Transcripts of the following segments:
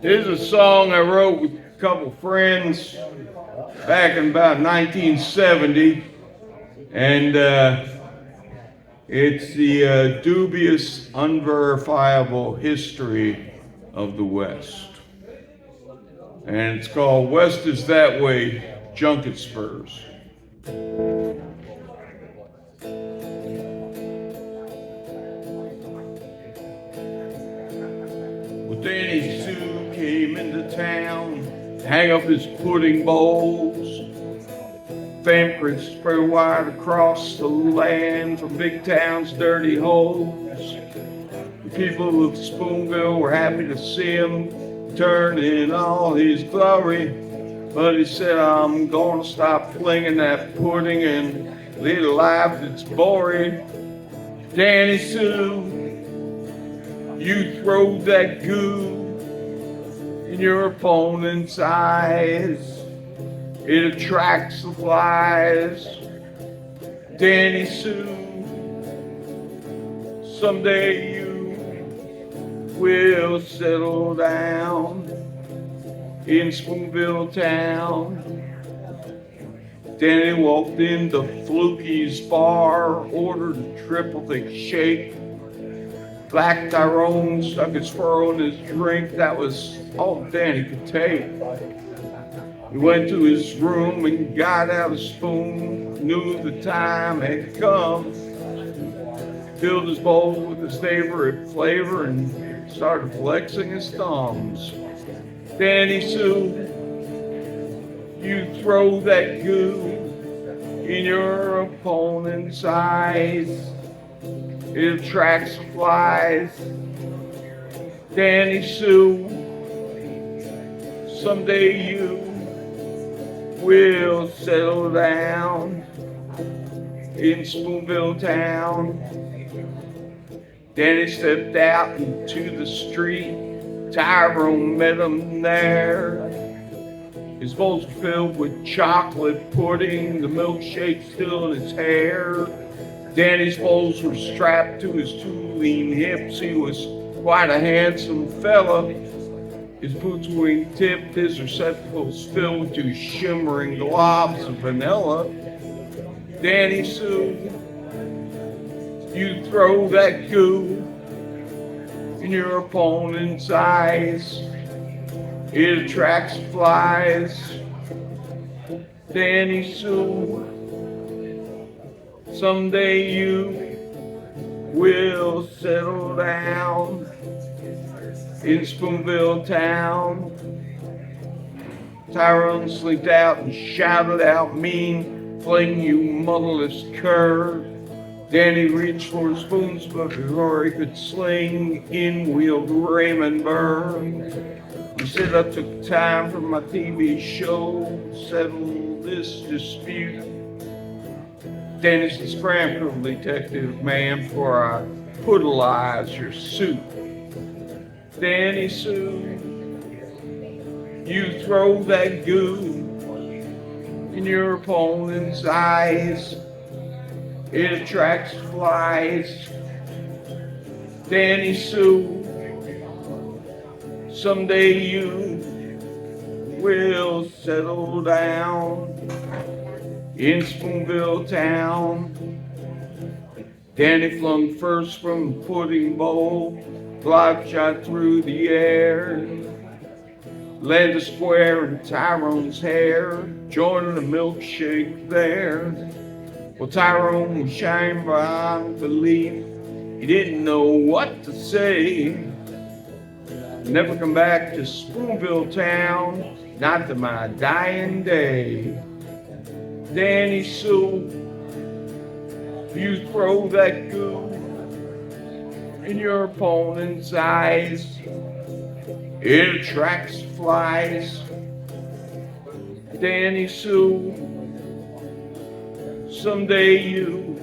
Here's a song I wrote with a couple friends back in about 1970, and it's the dubious, unverifiable history of the West. And it's called West is That Way, Junket Spurs. Well, Danny Sue came into town, hang up his pudding bowls. Fingerprints spread wide across the land from big town's dirty holes. The people of Spoonville were happy to see him turn in all his glory. But he said, I'm gonna stop flinging that pudding and lead a life that's boring. Danny Sue, you throw that goo in your opponent's eyes. It attracts the flies. Danny Sue, someday you will settle down in Spoonville town. Danny walked into Fluky's bar, ordered a triple thick shake. Black Tyrone stuck his fur on his drink. That was all Danny could take. He went to his room and got out a spoon, knew the time had come. Filled his bowl with his favorite flavor and started flexing his thumbs. Danny Sue, you throw that goo in your opponent's eyes. It attracts flies. Danny Sue, someday you will settle down in Spoonville town. Danny stepped out into the street. Tyrone met him there. His bowls were filled with chocolate pudding, the milkshake still in his hair. Danny's bowls were strapped to his two lean hips. He was quite a handsome fella. His boots were wing-tipped, his receptacles filled with two shimmering globs of vanilla. Danny Sue, you throw that goo in your opponent's eyes. It attracts flies. Danny Sue, someday you will settle down in Spoonville town. Tyrone slinked out and shouted out mean, fling you motherless cur. Danny reached for his spoons, but before he could sling, in wheeled Raymond Burr. He said, I took time from my TV show to settle this dispute. Danny's the Scranfield detective, man, before I puddleize your suit. Danny Sue, you throw that goo in your opponent's eyes. It attracts flies. Danny Sue, someday you will settle down in Spoonville town. Danny flung first from the pudding bowl, block shot through the air, landed square in Tyrone's hair, joining the milkshake there. Well, Tyrone was shined beyond belief. He didn't know what to say. Never come back to Spoonville town, not to my dying day. Danny Sue, you throw that goo in your opponent's eyes. It attracts flies. Danny Sue, someday you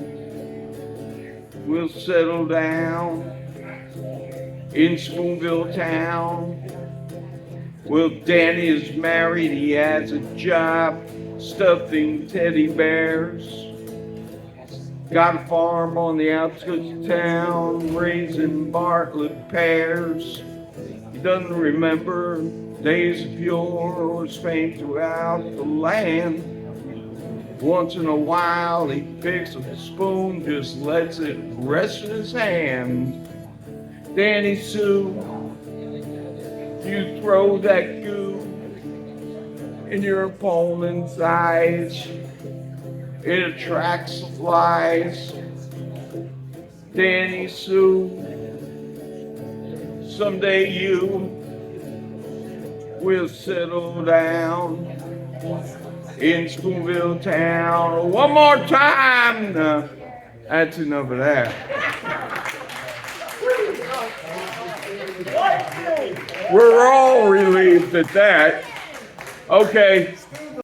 will settle down in Spoonville town. Well, Danny is married, he has a job stuffing teddy bears. Got a farm on the outskirts of town, raising Bartlett pears. He doesn't remember days of yore or his fame throughout the land. Once in a while he picks up a spoon, just lets it rest in his hand. Danny Sue, you throw that goo in your opponent's eyes. It attracts the flies. Danny Sue, someday you will settle down in Spoonville town. One more time. No, that's enough of that. We're all relieved at that. Okay.